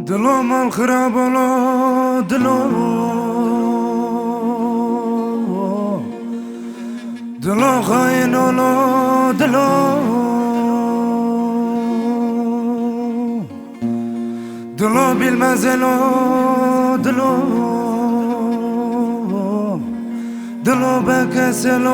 دلو من خراب دلو خاين دلو بالمزل دلو بكسل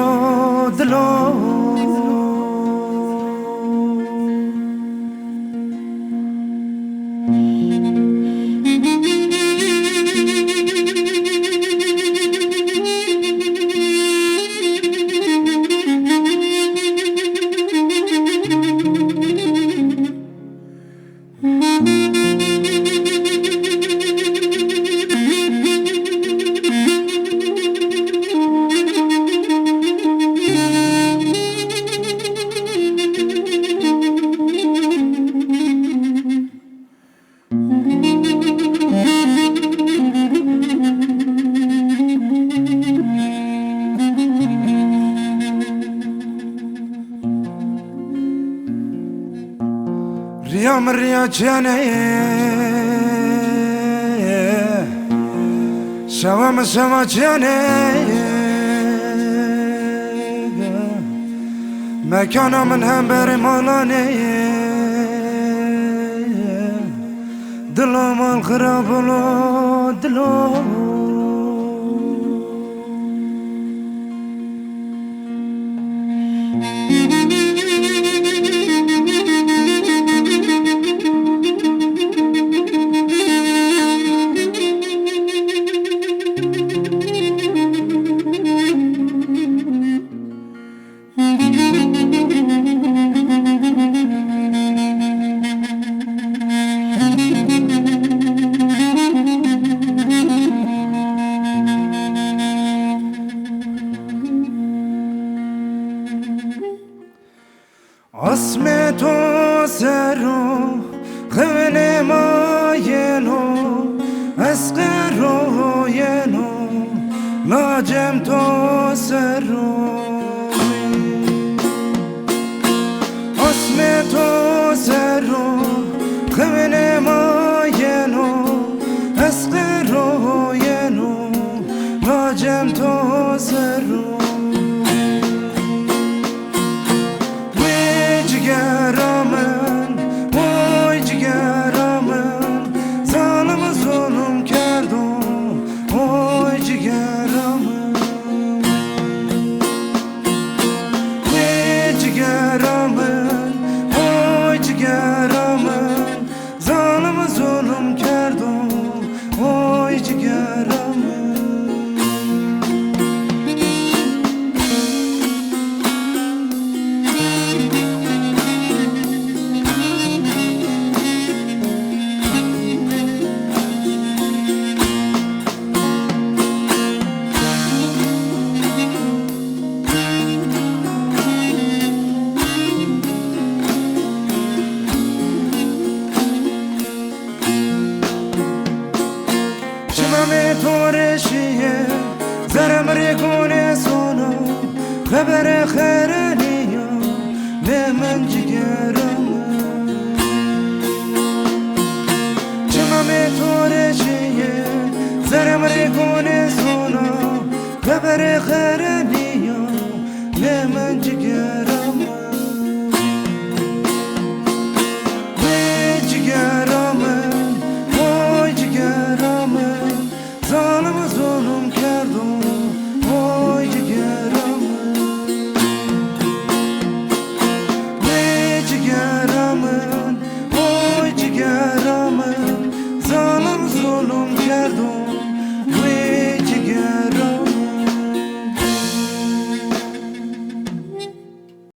ريا من ريا جاني شوا من شوا جاني مكانا من هم بري مالاني دلو مال خراب دلو عصمتو سرو خونه ما ینو اسقرو ینو لاجم تو سرو عصمتو سرو خونه ما ینو اسقرو ینو لاجم تو سرو شمامي تورشيه زرم ريكوني سونو خبر خيرانيو لمن جيرم شمامي تورشيه زرم ريكوني سونو خبر خيرانيو لمن جيرم